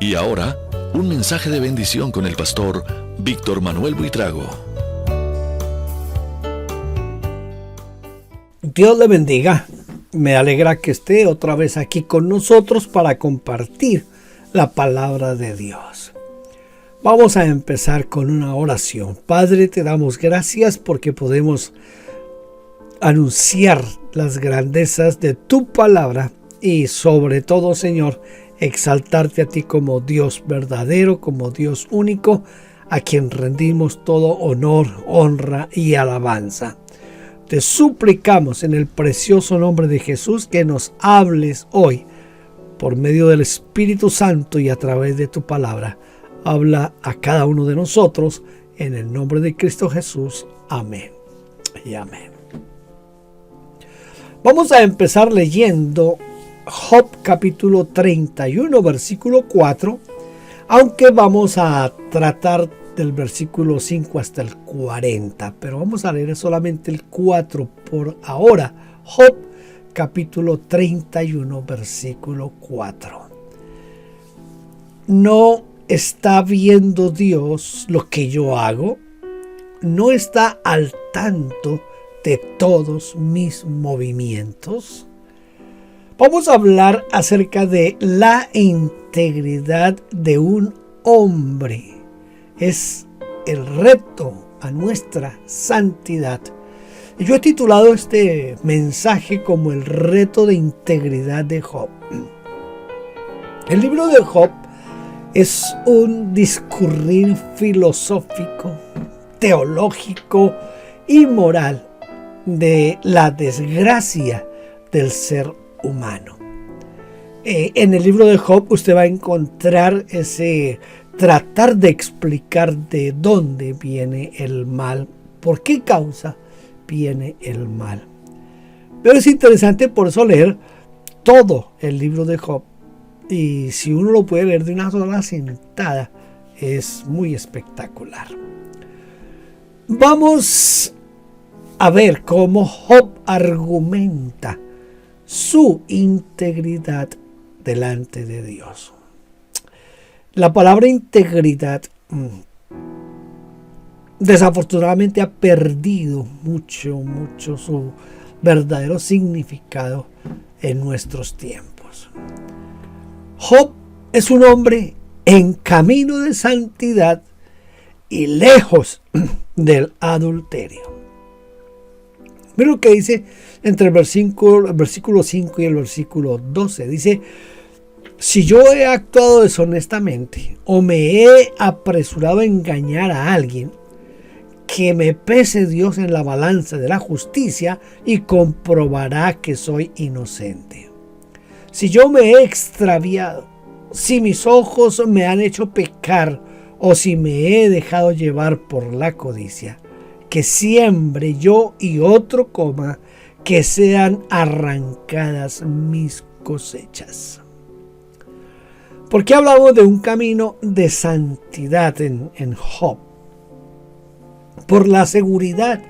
Y ahora, un mensaje de bendición con el pastor Víctor Manuel Buitrago. Dios le bendiga. Me alegra que esté otra vez aquí con nosotros para compartir la palabra de Dios. Vamos a empezar con una oración. Padre, te damos gracias porque podemos anunciar las grandezas de tu palabra y sobre todo, Señor, exaltarte a ti como Dios verdadero, como Dios único, a quien rendimos todo honor, honra y alabanza. Te suplicamos en el precioso nombre de Jesús que nos hables hoy por medio del Espíritu Santo y a través de tu palabra. Habla a cada uno de nosotros en el nombre de Cristo Jesús. Amén y amén. Vamos a empezar leyendo Job capítulo 31, versículo 4, aunque vamos a tratar del versículo 5 hasta el 40, pero vamos a leer solamente el 4 por ahora. Job capítulo 31, versículo 4. ¿No está viendo Dios lo que yo hago? ¿No está al tanto de todos mis movimientos? Vamos a hablar acerca de la integridad de un hombre. Es el reto a nuestra santidad. Yo he titulado este mensaje como el reto de integridad de Job. El libro de Job es un discurrir filosófico, teológico y moral de la desgracia del ser humano. En el libro de Job usted va a encontrar ese tratar de explicar de dónde viene el mal, por qué causa viene el mal. Pero es interesante por eso leer todo el libro de Job, y si uno lo puede leer de una sola sentada es muy espectacular. Vamos a ver cómo Job argumenta su integridad delante de Dios. La palabra integridad desafortunadamente ha perdido mucho su verdadero significado en nuestros tiempos. Job es un hombre en camino de santidad y lejos del adulterio. Mira lo que dice entre el versículo 5 y el versículo 12. Dice: si yo he actuado deshonestamente o me he apresurado a engañar a alguien, que me pese Dios en la balanza de la justicia y comprobará que soy inocente. Si yo me he extraviado, si mis ojos me han hecho pecar o si me he dejado llevar por la codicia, que siembre yo y otro coma, que sean arrancadas mis cosechas. ¿Por qué hablamos de un camino de santidad en Job? Por la seguridad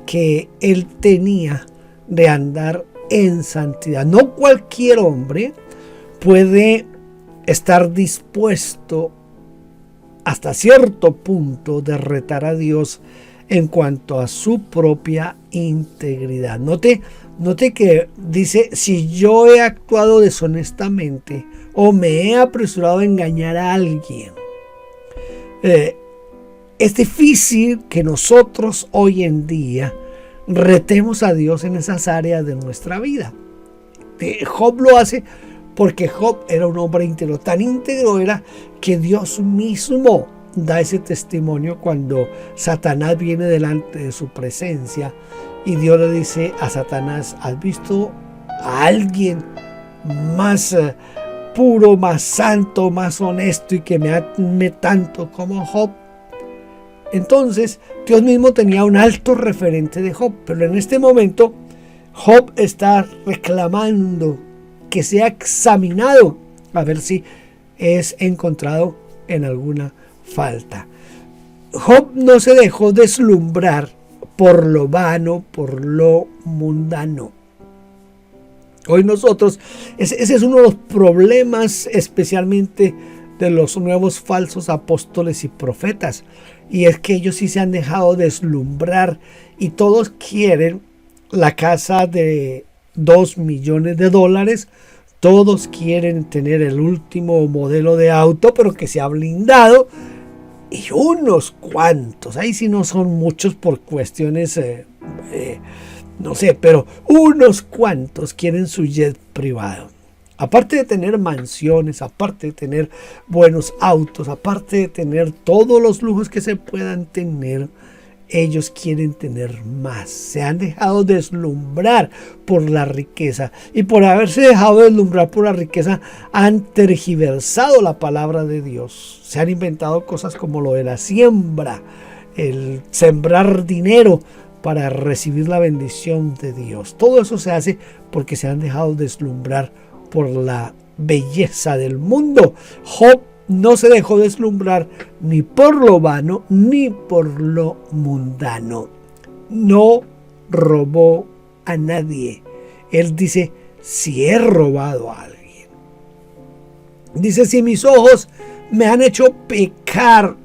que él tenía de andar en santidad. No cualquier hombre puede estar dispuesto hasta cierto punto de retar a Dios en cuanto a su propia integridad. Note que dice: si yo he actuado deshonestamente o me he apresurado a engañar a alguien. Es difícil que nosotros hoy en día retemos a Dios en esas áreas de nuestra vida. Job lo hace porque Job era un hombre íntegro. Tan íntegro era que Dios mismo da ese testimonio cuando Satanás viene delante de su presencia y Dios le dice a Satanás: ¿has visto a alguien más puro, más santo, más honesto y que me ame tanto como Job? Entonces Dios mismo tenía un alto referente de Job, pero en este momento Job está reclamando que sea examinado a ver si es encontrado en alguna falta. Job no se dejó deslumbrar por lo vano, por lo mundano. Hoy nosotros, ese es uno de los problemas especialmente de los nuevos falsos apóstoles y profetas. Y es que ellos sí se han dejado deslumbrar y todos quieren la casa de $2 millones. Todos quieren tener el último modelo de auto, pero que sea blindado. Y unos cuantos, ahí sí no son muchos por cuestiones, no sé, pero unos cuantos quieren su jet privado. Aparte de tener mansiones, aparte de tener buenos autos, aparte de tener todos los lujos que se puedan tener, ellos quieren tener más. Se han dejado deslumbrar por la riqueza. Y por haberse dejado deslumbrar por la riqueza, han tergiversado la palabra de Dios. Se han inventado cosas como lo de la siembra, el sembrar dinero para recibir la bendición de Dios. Todo eso se hace porque se han dejado deslumbrar por la belleza del mundo. Job no se dejó deslumbrar ni por lo vano ni por lo mundano. No robó a nadie. Él dice, si he robado a alguien. Dice, si mis ojos me han hecho pecar.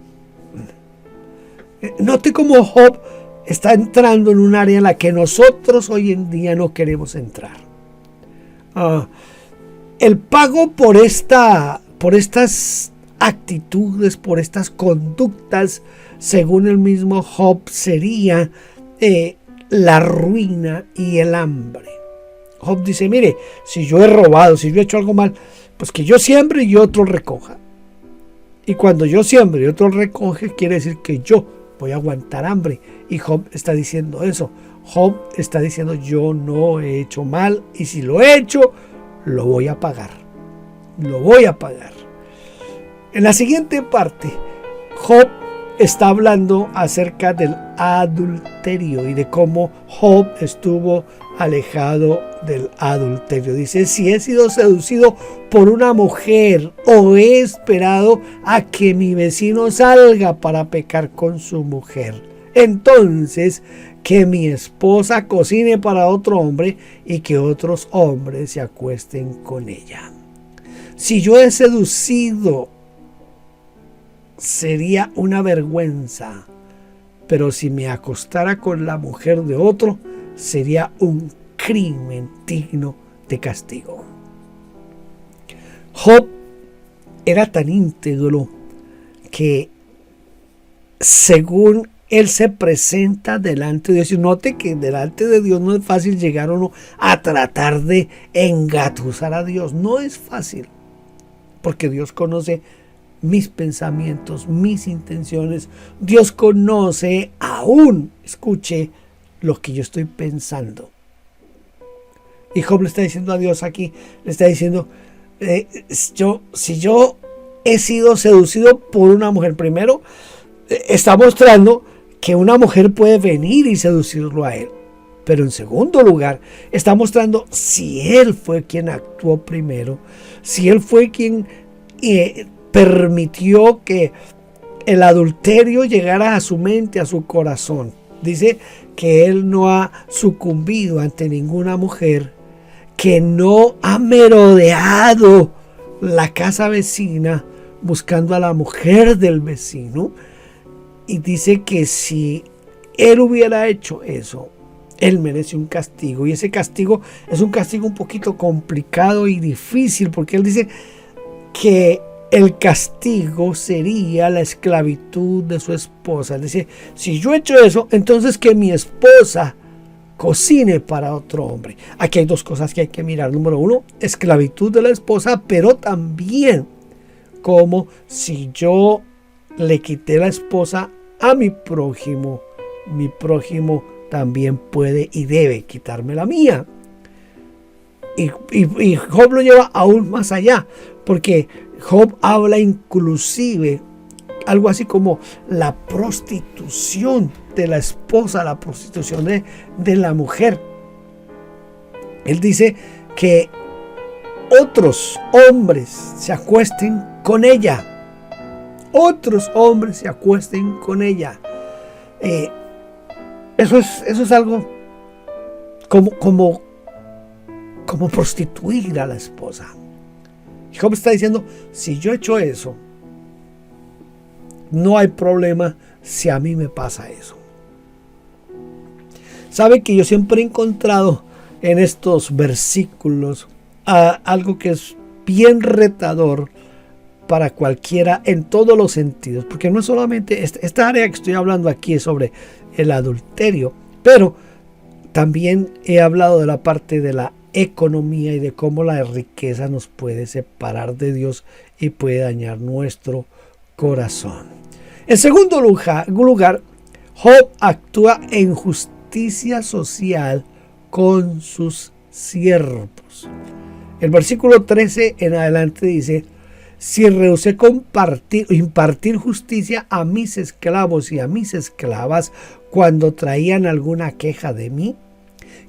Note cómo Job está entrando en un área en la que nosotros hoy en día no queremos entrar. El pago por estas actitudes, por estas conductas, según el mismo Job, sería la ruina y el hambre. Job dice, mire, si yo he robado, si yo he hecho algo mal, pues que yo siembre y otro recoja. Y cuando yo siembre y otro recoge, quiere decir que yo voy a aguantar hambre. Y Job está diciendo eso. Job está diciendo, yo no he hecho mal, y si lo he hecho, lo voy a pagar. Lo voy a pagar. En la siguiente parte, Job está hablando acerca del adulterio y de cómo Job estuvo alejado del adulterio. Dice, si he sido seducido por una mujer o he esperado a que mi vecino salga para pecar con su mujer, entonces que mi esposa cocine para otro hombre y que otros hombres se acuesten con ella. Si yo he seducido, sería una vergüenza, pero si me acostara con la mujer de otro, sería un crimen digno de castigo. Job era tan íntegro que, según él se presenta delante de Dios, y note que delante de Dios no es fácil llegar uno a tratar de engatusar a Dios. No es fácil, porque Dios conoce mis pensamientos, mis intenciones. Dios conoce aún, escuche, lo que yo estoy pensando. Y Job le está diciendo a Dios aquí, le está diciendo, si yo he sido seducido por una mujer, primero está mostrando que una mujer puede venir y seducirlo a él. Pero en segundo lugar, está mostrando si él fue quien actuó primero, si él fue quien permitió que el adulterio llegara a su mente, a su corazón. Dice que él no ha sucumbido ante ninguna mujer, que no ha merodeado la casa vecina buscando a la mujer del vecino. Y dice que si él hubiera hecho eso, él merece un castigo. Y ese castigo es un castigo un poquito complicado y difícil, porque él dice que el castigo sería la esclavitud de su esposa. Él dice, si yo he hecho eso, entonces que mi esposa cocine para otro hombre. Aquí hay dos cosas que hay que mirar. Número uno, esclavitud de la esposa, pero también como si yo le quité la esposa a mi prójimo también puede y debe quitarme la mía. Y Job lo lleva aún más allá, porque Job habla inclusive algo así como la prostitución de la esposa, la prostitución de la mujer. Él dice que otros hombres se acuesten con ella. Otros hombres se acuesten con ella. Eso es algo como prostituir a la esposa. Job está diciendo, si yo he hecho eso, no hay problema si a mí me pasa eso. Sabe que yo siempre he encontrado en estos versículos algo que es bien retador para cualquiera en todos los sentidos, porque no es solamente esta área que estoy hablando aquí es sobre el adulterio, pero también he hablado de la parte de la economía y de cómo la riqueza nos puede separar de Dios y puede dañar nuestro corazón. En segundo lugar, Job actúa en justicia social con sus siervos. El versículo 13 en adelante dice, si rehusé impartir justicia a mis esclavos y a mis esclavas cuando traían alguna queja de mí,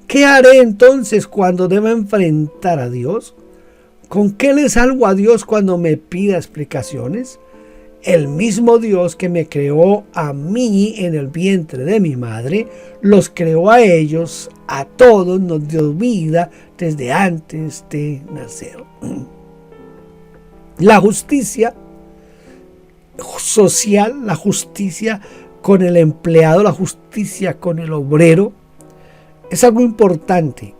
¿qué haré entonces cuando deba enfrentar a Dios? ¿Con qué le salgo a Dios cuando me pida explicaciones? El mismo Dios que me creó a mí en el vientre de mi madre, los creó a ellos, a todos nos dio vida desde antes de nacer. La justicia social, la justicia con el empleado, la justicia con el obrero, es algo importante.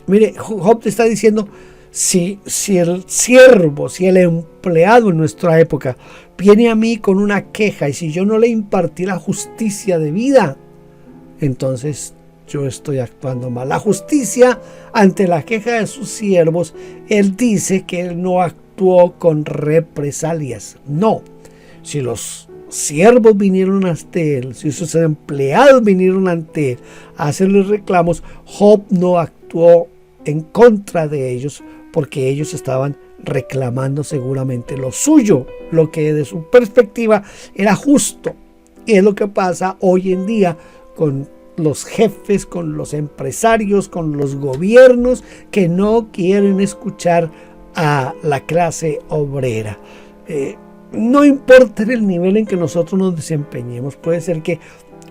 Mire, Job te está diciendo, si el siervo, si el empleado en nuestra época viene a mí con una queja y si yo no le impartí la justicia de vida, entonces yo estoy actuando mal. La justicia ante la queja de sus siervos, él dice que él no actuó con represalias. No, si los siervos vinieron ante él, si sus empleados vinieron ante él a hacerles reclamos, Job no actuó en contra de ellos porque ellos estaban reclamando seguramente lo suyo, lo que de su perspectiva era justo. Y es lo que pasa hoy en día con los jefes, con los empresarios, con los gobiernos que no quieren escuchar a la clase obrera. No importa el nivel en que nosotros nos desempeñemos, puede ser que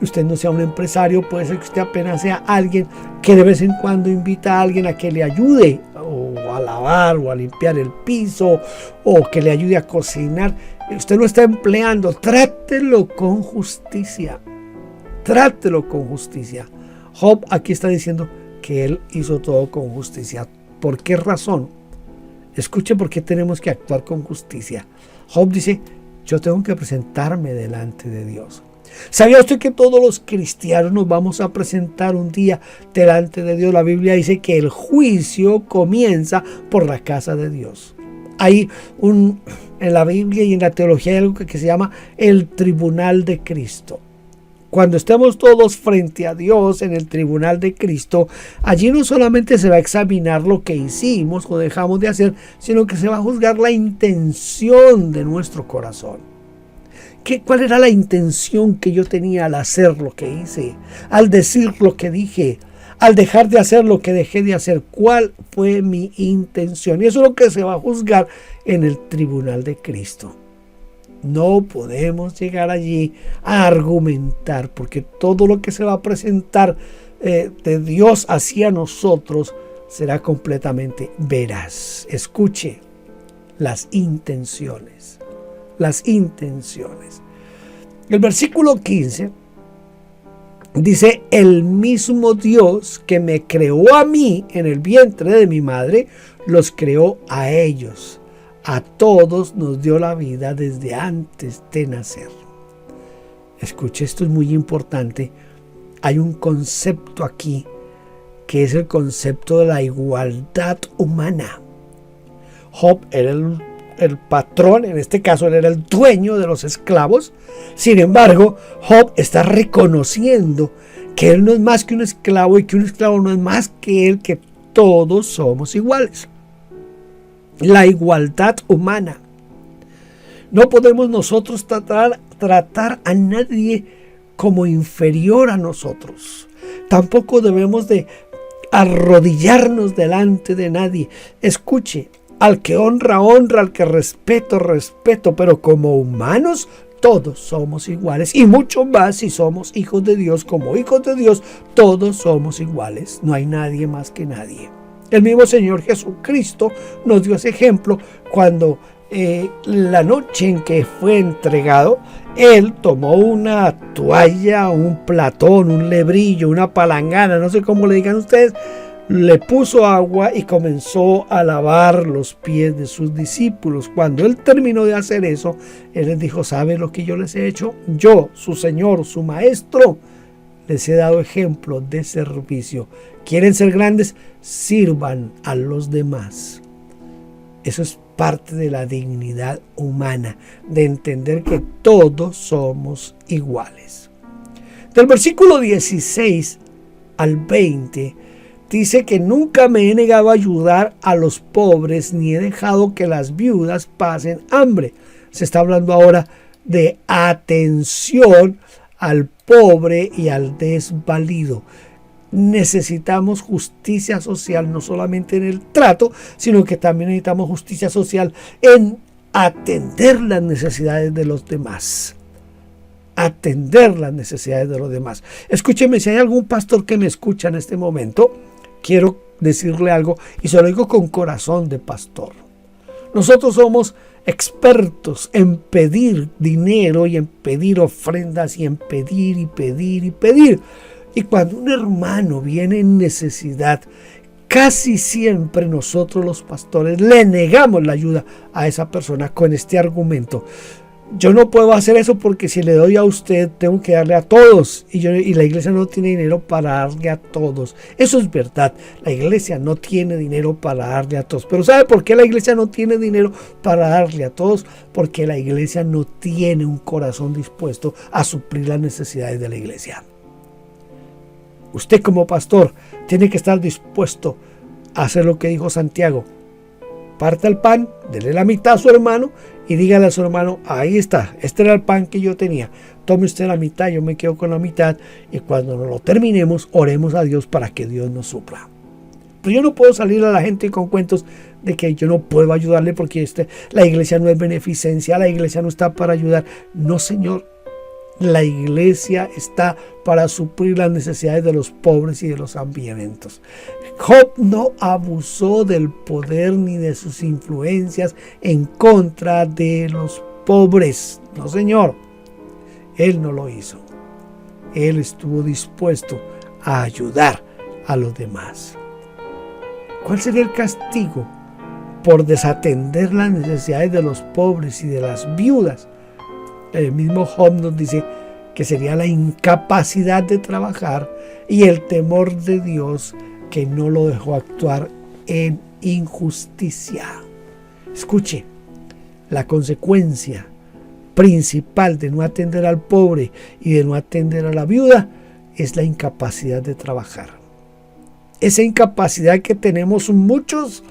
usted no sea un empresario, puede ser que usted apenas sea alguien que de vez en cuando invita a alguien a que le ayude o a lavar o a limpiar el piso o que le ayude a cocinar. Usted lo está empleando, trátelo con justicia. Trátelo con justicia. Job aquí está diciendo que él hizo todo con justicia. ¿Por qué razón? Escuche por qué tenemos que actuar con justicia. Job dice, yo tengo que presentarme delante de Dios. ¿Sabía usted que todos los cristianos nos vamos a presentar un día delante de Dios? La Biblia dice que el juicio comienza por la casa de Dios. Hay en la Biblia y en la teología hay algo que se llama el tribunal de Cristo. Cuando estemos todos frente a Dios en el tribunal de Cristo, allí no solamente se va a examinar lo que hicimos o dejamos de hacer, sino que se va a juzgar la intención de nuestro corazón. ¿Cuál era la intención que yo tenía al hacer lo que hice? Al decir lo que dije, al dejar de hacer lo que dejé de hacer. ¿Cuál fue mi intención? Y eso es lo que se va a juzgar en el tribunal de Cristo. No podemos llegar allí a argumentar, porque todo lo que se va a presentar de Dios hacia nosotros será completamente veraz. Escuche las intenciones. Las intenciones. El versículo 15 dice, el mismo Dios que me creó a mí en el vientre de mi madre, los creó a ellos. A todos nos dio la vida desde antes de nacer. Escuche, esto es muy importante. Hay un concepto aquí que es el concepto de la igualdad humana. Job era el patrón, en este caso él era el dueño de los esclavos. Sin embargo, Job está reconociendo que él no es más que un esclavo y que un esclavo no es más que él, que todos somos iguales. La igualdad humana. No podemos nosotros tratar a nadie como inferior a nosotros. Tampoco debemos de arrodillarnos delante de nadie. Escuche, al que honra, honra, al que respeto, respeto, pero como humanos todos somos iguales, y mucho más si somos hijos de Dios. Como hijos de Dios todos somos iguales, no hay nadie más que nadie. El mismo Señor Jesucristo nos dio ese ejemplo cuando la noche en que fue entregado, Él tomó una toalla, un platón, un lebrillo, una palangana, no sé cómo le digan ustedes, le puso agua y comenzó a lavar los pies de sus discípulos. Cuando Él terminó de hacer eso, Él les dijo: ¿saben lo que yo les he hecho? Yo, su Señor, su Maestro, les he dado ejemplo de servicio. ¿Quieren ser grandes? Sirvan a los demás. Eso es parte de la dignidad humana, de entender que todos somos iguales. Del versículo 16 al 20 dice que nunca me he negado a ayudar a los pobres, ni he dejado que las viudas pasen hambre. Se está hablando ahora de atención al pobre y al desvalido. Necesitamos justicia social, no solamente en el trato, sino que también necesitamos justicia social en atender las necesidades de los demás. Atender las necesidades de los demás. Escúcheme, si hay algún pastor que me escucha en este momento, quiero decirle algo y se lo digo con corazón de pastor. Nosotros somos expertos en pedir dinero y en pedir ofrendas y en pedir y pedir y pedir. Y cuando un hermano viene en necesidad, casi siempre nosotros los pastores le negamos la ayuda a esa persona con este argumento: yo no puedo hacer eso porque si le doy a usted tengo que darle a todos y la iglesia no tiene dinero para darle a todos. Eso es verdad, la iglesia no tiene dinero para darle a todos. Pero ¿sabe por qué la iglesia no tiene dinero para darle a todos? Porque la iglesia no tiene un corazón dispuesto a suplir las necesidades de la iglesia. Usted como pastor tiene que estar dispuesto a hacer lo que dijo Santiago: parta el pan, dele la mitad a su hermano y dígale a su hermano: ahí está, este era el pan que yo tenía, tome usted la mitad, yo me quedo con la mitad, y cuando lo terminemos oremos a Dios para que Dios nos supla. Pero yo no puedo salir a la gente con cuentos de que yo no puedo ayudarle porque la iglesia no es beneficencia, la iglesia no está para ayudar. No, señor. La iglesia está para suplir las necesidades de los pobres y de los hambrientos. Job no abusó del poder ni de sus influencias en contra de los pobres. No, señor. Él no lo hizo. Él estuvo dispuesto a ayudar a los demás. ¿Cuál sería el castigo por desatender las necesidades de los pobres y de las viudas? El mismo Job nos dice que sería la incapacidad de trabajar y el temor de Dios que no lo dejó actuar en injusticia. Escuche, la consecuencia principal de no atender al pobre y de no atender a la viuda es la incapacidad de trabajar. Esa incapacidad que tenemos muchos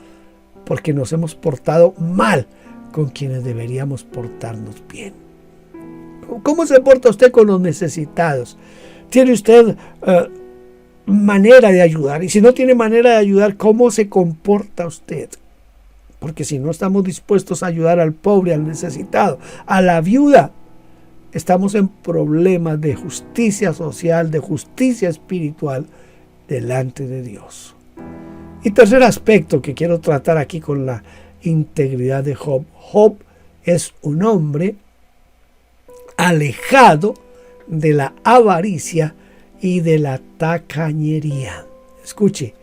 porque nos hemos portado mal con quienes deberíamos portarnos bien. ¿Cómo se porta usted con los necesitados? ¿Tiene usted manera de ayudar? Y si no tiene manera de ayudar, ¿cómo se comporta usted? Porque si no estamos dispuestos a ayudar al pobre, al necesitado, a la viuda, estamos en problemas de justicia social, de justicia espiritual delante de Dios. Y tercer aspecto que quiero tratar aquí con la integridad de Job. Job es un hombre alejado de la avaricia y de la tacañería. Escuche,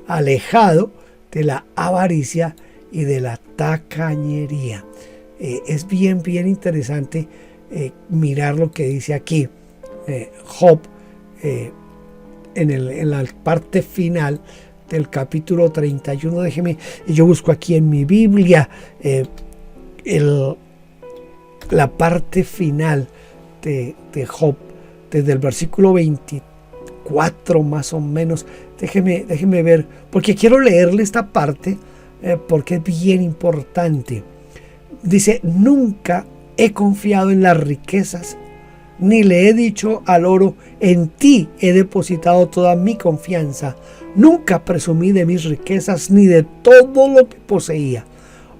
alejado de la avaricia y de la tacañería. Es bien interesante mirar lo que dice aquí Job en la parte final del capítulo 31. Déjeme, yo busco aquí en mi Biblia la parte final de Job, desde el versículo 24 más o menos. Déjeme ver, porque quiero leerle esta parte porque es bien importante. Dice: nunca he confiado en las riquezas, ni le he dicho al oro: en ti he depositado toda mi confianza. Nunca presumí de mis riquezas, ni de todo lo que poseía.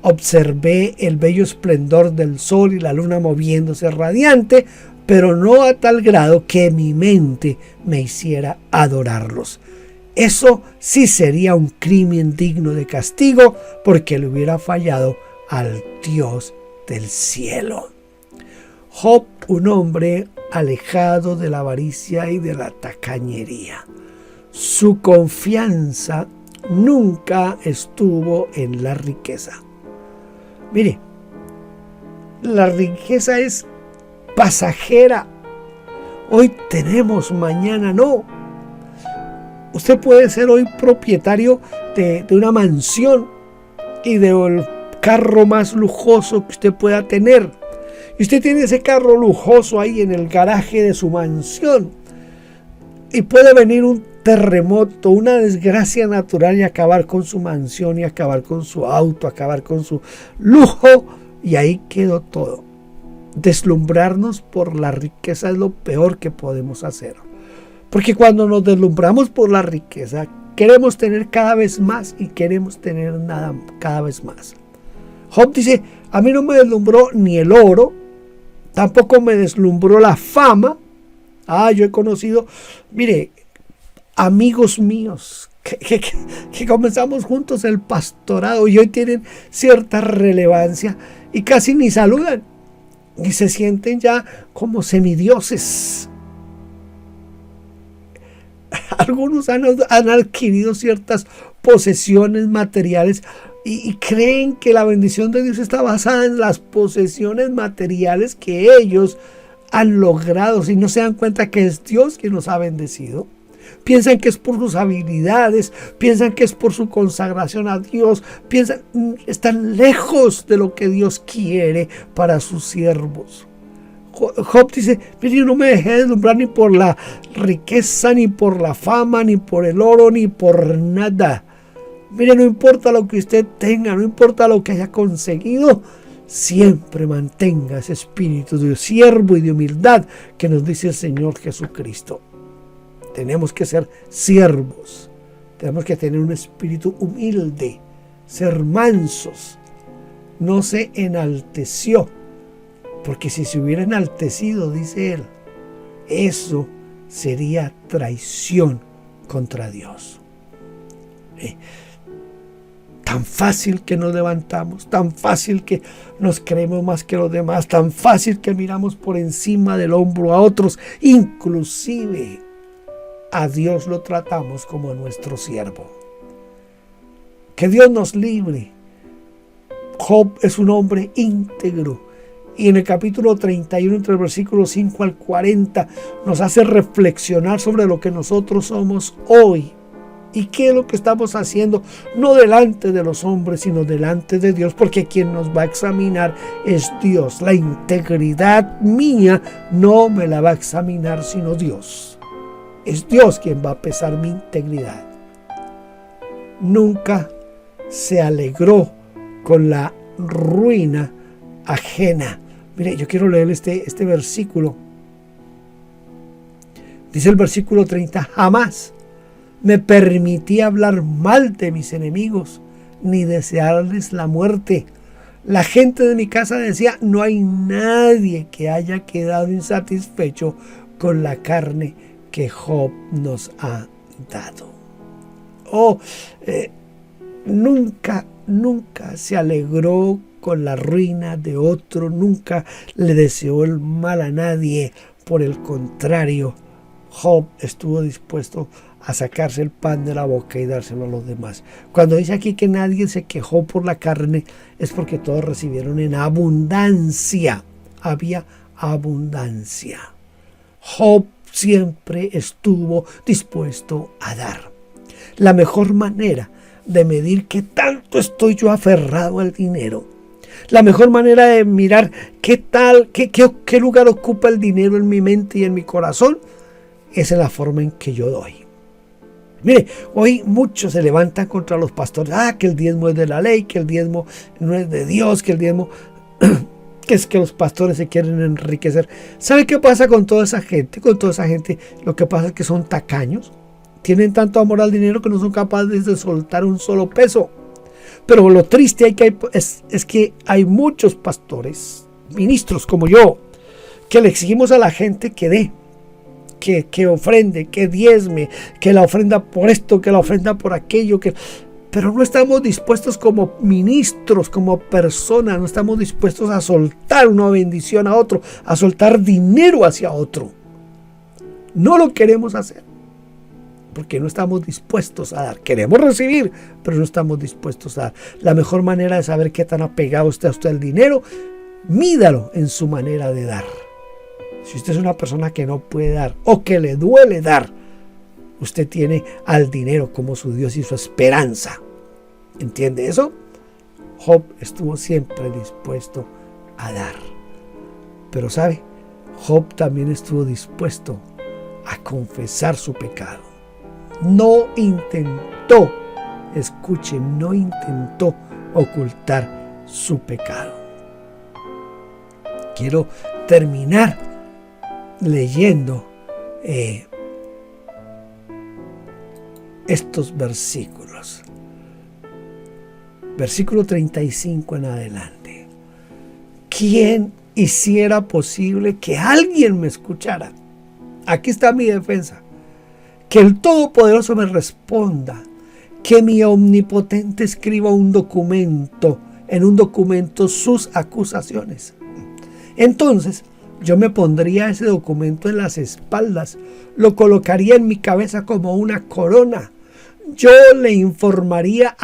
Observé el bello esplendor del sol y la luna moviéndose radiante, pero no a tal grado que mi mente me hiciera adorarlos. Eso sí sería un crimen digno de castigo, porque le hubiera fallado al Dios del cielo. Job, un hombre alejado de la avaricia y de la tacañería. Su confianza nunca estuvo en la riqueza. Mire, la riqueza es pasajera. Hoy tenemos, mañana no. Usted puede ser hoy propietario de una mansión y del carro más lujoso que usted pueda tener. Y usted tiene ese carro lujoso ahí en el garaje de su mansión. Y puede venir un terremoto, una desgracia natural y acabar con su mansión y acabar con su auto, acabar con su lujo. Y ahí quedó todo. Deslumbrarnos por la riqueza es lo peor que podemos hacer. Porque cuando nos deslumbramos por la riqueza, queremos tener cada vez más y queremos tener nada cada vez más. Job dice, a mí no me deslumbró ni el oro, tampoco me deslumbró la fama. Yo he conocido, mire, amigos míos que comenzamos juntos el pastorado y hoy tienen cierta relevancia y casi ni saludan y se sienten ya como semidioses. Algunos han adquirido ciertas posesiones materiales y creen que la bendición de Dios está basada en las posesiones materiales que ellos han logrado, si no se dan cuenta que es Dios quien los ha bendecido. Piensan que es por sus habilidades, piensan que es por su consagración a Dios, están lejos de lo que Dios quiere para sus siervos. Job dice, mire, yo no me dejé deslumbrar ni por la riqueza, ni por la fama, ni por el oro, ni por nada. Mire, no importa lo que usted tenga, no importa lo que haya conseguido, siempre mantenga ese espíritu de siervo y de humildad que nos dice el Señor Jesucristo. Tenemos que ser siervos, tenemos que tener un espíritu humilde, ser mansos. No se enalteció, porque si se hubiera enaltecido, dice él, eso sería traición contra Dios. Tan fácil que nos levantamos, tan fácil que nos creemos más que los demás, tan fácil que miramos por encima del hombro a otros, inclusive a Dios lo tratamos como nuestro siervo. Que Dios nos libre. Job es un hombre íntegro. Y en el capítulo 31, entre el versículo 5 al 40, nos hace reflexionar sobre lo que nosotros somos hoy. ¿Y qué es lo que estamos haciendo? No delante de los hombres, sino delante de Dios, porque quien nos va a examinar es Dios. La integridad mía no me la va a examinar sino Dios. Es Dios quien va a pesar mi integridad. Nunca se alegró con la ruina ajena. Mire, yo quiero leer este versículo. Dice el versículo 30, jamás me permití hablar mal de mis enemigos, ni desearles la muerte. La gente de mi casa decía, no hay nadie que haya quedado insatisfecho con la carne que Job nos ha dado. Nunca se alegró con la ruina de otro, nunca le deseó el mal a nadie. Por el contrario, Job estuvo dispuesto a sacarse el pan de la boca y dárselo a los demás. Cuando dice aquí que nadie se quejó por la carne, es porque todos recibieron en abundancia. Había abundancia. Job siempre estuvo dispuesto a dar. La mejor manera de medir qué tanto estoy yo aferrado al dinero, la mejor manera de mirar qué lugar ocupa el dinero en mi mente y en mi corazón, es en la forma en que yo doy. Mire, hoy muchos se levantan contra los pastores. Que el diezmo es de la ley, que el diezmo no es de Dios, que el diezmo que es que los pastores se quieren enriquecer. ¿Sabe qué pasa con toda esa gente? Con toda esa gente lo que pasa es que son tacaños. Tienen tanto amor al dinero que no son capaces de soltar un solo peso. Pero lo triste es que hay muchos pastores, ministros como yo, que le exigimos a la gente que dé. que ofrende, que diezme, que la ofrenda por esto, que la ofrenda por aquello, pero no estamos dispuestos como ministros, como personas, no estamos dispuestos a soltar una bendición a otro, a soltar dinero hacia otro. No lo queremos hacer porque no estamos dispuestos a dar. Queremos recibir, pero no estamos dispuestos a dar. La mejor manera de saber qué tan apegado está usted al dinero, mídalo en su manera de dar. Si usted es una persona que no puede dar o que le duele dar, usted tiene al dinero como su Dios y su esperanza. ¿Entiende eso? Job estuvo siempre dispuesto a dar. Pero ¿sabe? Job también estuvo dispuesto a confesar su pecado. No intentó, escuchen, no intentó ocultar su pecado. Quiero terminar leyendo estos versículos. Versículo 35 en adelante. ¿Quién hiciera posible que alguien me escuchara? Aquí está mi defensa. Que el Todopoderoso me responda. Que mi Omnipotente escriba en un documento sus acusaciones. Entonces yo me pondría ese documento en las espaldas, lo colocaría en mi cabeza como una corona. Yo le informaría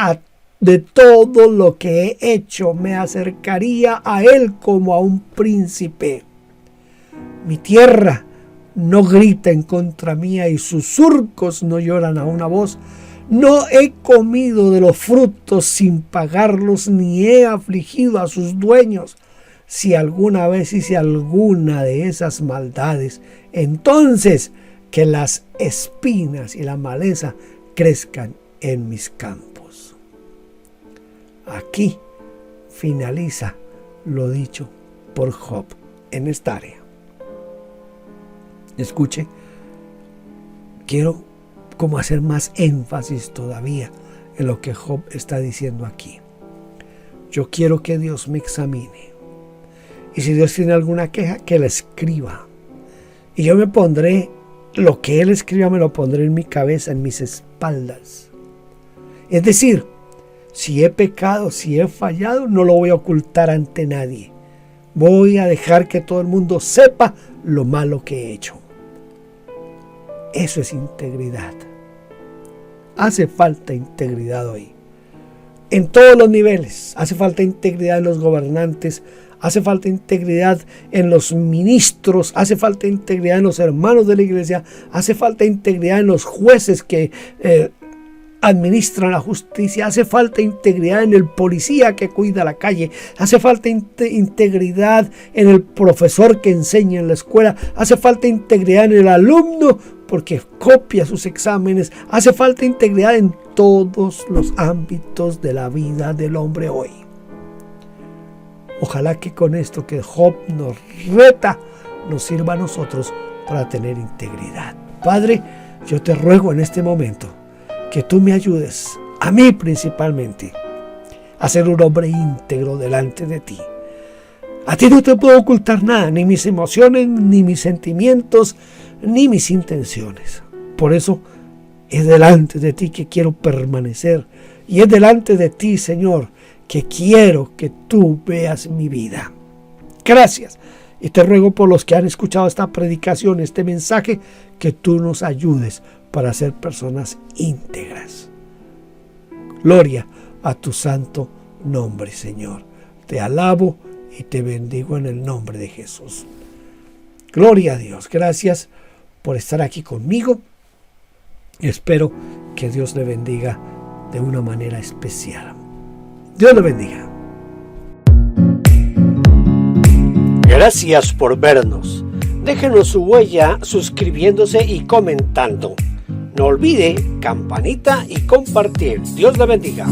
de todo lo que he hecho, me acercaría a él como a un príncipe. Mi tierra no grita en contra mía y sus surcos no lloran a una voz. No he comido de los frutos sin pagarlos, ni he afligido a sus dueños. Si alguna vez hice alguna de esas maldades, entonces que las espinas y la maleza crezcan en mis campos. Aquí finaliza lo dicho por Job en esta área. Escuche, quiero como hacer más énfasis todavía en lo que Job está diciendo aquí. Yo quiero que Dios me examine. Y si Dios tiene alguna queja, que la escriba. Y yo me pondré, lo que Él escriba me lo pondré en mi cabeza, en mis espaldas. Es decir, si he pecado, si he fallado, no lo voy a ocultar ante nadie. Voy a dejar que todo el mundo sepa lo malo que he hecho. Eso es integridad. Hace falta integridad hoy. En todos los niveles. Hace falta integridad en los gobernantes. Hace falta integridad en los ministros. Hace falta integridad en los hermanos de la iglesia. Hace falta integridad en los jueces que administran la justicia. Hace falta integridad en el policía que cuida la calle. Hace falta integridad en el profesor que enseña en la escuela. Hace falta integridad en el alumno porque copia sus exámenes. Hace falta integridad en todos los ámbitos de la vida del hombre hoy. Ojalá que con esto que Job nos reta, nos sirva a nosotros para tener integridad. Padre, yo te ruego en este momento que tú me ayudes, a mí principalmente, a ser un hombre íntegro delante de ti. A ti no te puedo ocultar nada, ni mis emociones, ni mis sentimientos, ni mis intenciones. Por eso es delante de ti que quiero permanecer. Y es delante de ti, Señor, que quiero que tú veas mi vida. Gracias. Y te ruego por los que han escuchado esta predicación, este mensaje, que tú nos ayudes para ser personas íntegras. Gloria a tu santo nombre, Señor. Te alabo y te bendigo en el nombre de Jesús. Gloria a Dios. Gracias por estar aquí conmigo. Espero que Dios le bendiga de una manera especial. Dios le bendiga. Gracias por vernos. Déjenos su huella suscribiéndose y comentando. No olvide campanita y compartir. Dios le bendiga.